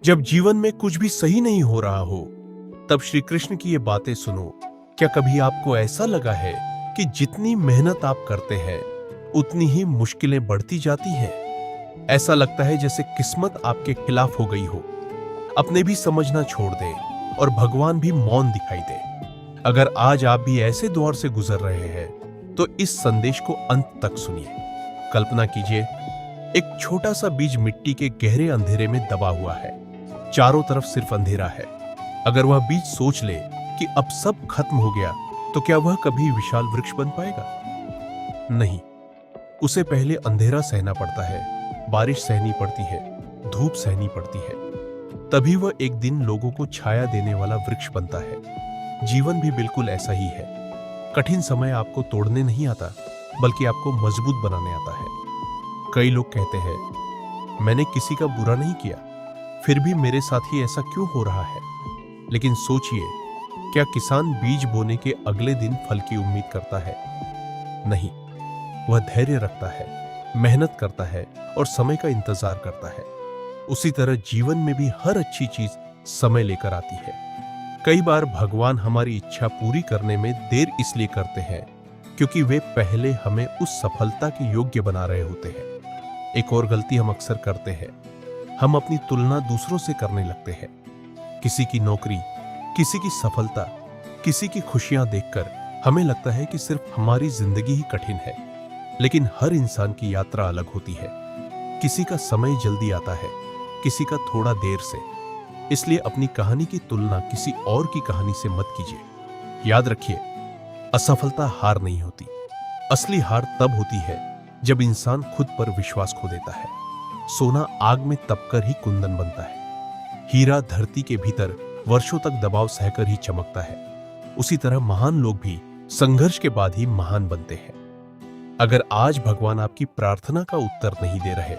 जब जीवन में कुछ भी सही नहीं हो रहा हो, तब श्री कृष्ण की ये बातें सुनो। क्या कभी आपको ऐसा लगा है कि जितनी मेहनत आप करते हैं, उतनी ही मुश्किलें बढ़ती जाती हैं? ऐसा लगता है जैसे किस्मत आपके खिलाफ हो गई हो। अपने भी समझना छोड़ दे और भगवान भी मौन दिखाई दे। अगर आज आप भी ऐसे दौर से गुजर रहे हैं, तो इस संदेश को अंत तक सुनिए। कल्पना कीजिए, एक छोटा सा बीज मिट्टी के गहरे अंधेरे में दबा हुआ है। चारों तरफ सिर्फ अंधेरा है। अगर वह बीज सोच ले कि अब सब खत्म हो गया, तो क्या वह कभी विशाल वृक्ष बन पाएगा? नहीं। उसे पहले अंधेरा सहना पड़ता है, बारिश सहनी पड़ती है, धूप सहनी पड़ती है। तभी वह एक दिन लोगों को छाया देने वाला वृक्ष बनता है। जीवन भी बिल्कुल ऐसा ही है। कठिन समय आपको तोड़ने नहीं आता, बल्कि आपको मजबूत बनाने आता है। कई लोग कहते हैं, मैंने किसी का बुरा नहीं किया, फिर भी मेरे साथ ही ऐसा क्यों हो रहा है? लेकिन सोचिए, क्या किसान बीज बोने के अगले दिन फल की उम्मीद करता है? नहीं। वह धैर्य रखता है, मेहनत करता है और समय का इंतजार करता है। उसी तरह जीवन में भी हर अच्छी चीज समय लेकर आती है। कई बार भगवान हमारी इच्छा पूरी करने में देर इसलिए करते हैं क्योंकि वे पहले हमें उस सफलता के योग्य बना रहे होते हैं। एक और गलती हम अक्सर करते हैं, हम अपनी तुलना दूसरों से करने लगते हैं। किसी की नौकरी, किसी की सफलता, किसी की खुशियां देखकर हमें लगता है कि सिर्फ हमारी जिंदगी ही कठिन है। लेकिन हर इंसान की यात्रा अलग होती है। किसी का समय जल्दी आता है, किसी का थोड़ा देर से। इसलिए अपनी कहानी की तुलना किसी और की कहानी से मत कीजिए। याद रखिए, असफलता हार नहीं होती। असली हार तब होती है जब इंसान खुद पर विश्वास खो देता है। सोना आग में तपकर ही कुंदन बनता है। हीरा धरती के भीतर वर्षों तक दबाव सहकर ही चमकता है। उसी तरह महान लोग भी संघर्ष के बाद ही महान बनते हैं। अगर आज भगवान आपकी प्रार्थना का उत्तर नहीं दे रहे,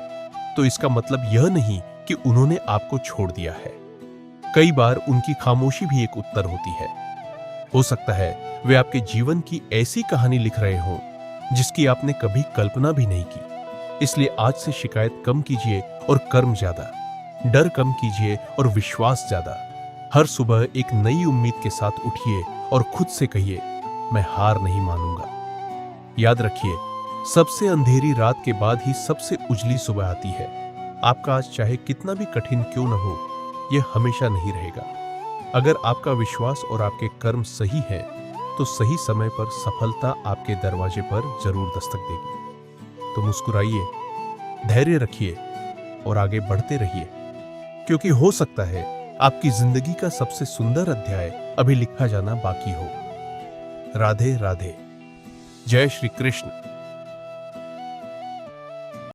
तो इसका मतलब यह नहीं कि उन्होंने आपको छोड़ दिया है। कई बार उनकी खामोशी भी एक उत्तर होती है। हो सकता है वे आपके जीवन की ऐसी कहानी लिख रहे हों जिसकी आपने कभी कल्पना भी नहीं की। इसलिए आज से शिकायत कम कीजिए और कर्म ज्यादा, डर कम कीजिए और विश्वास ज्यादा। हर सुबह एक नई उम्मीद के साथ उठिए और खुद से कहिए, मैं हार नहीं मानूंगा। याद रखिए, सबसे अंधेरी रात के बाद ही सबसे उजली सुबह आती है। आपका आज चाहे कितना भी कठिन क्यों न हो, यह हमेशा नहीं रहेगा। अगर आपका विश्वास और आपके कर्म सही है, तो सही समय पर सफलता आपके दरवाजे पर जरूर दस्तक देगी। तो मुस्कुराइए, धैर्य रखिए और आगे बढ़ते रहिए, क्योंकि हो सकता है आपकी जिंदगी का सबसे सुंदर अध्याय अभी लिखा जाना बाकी हो। राधे राधे। जय श्री कृष्ण।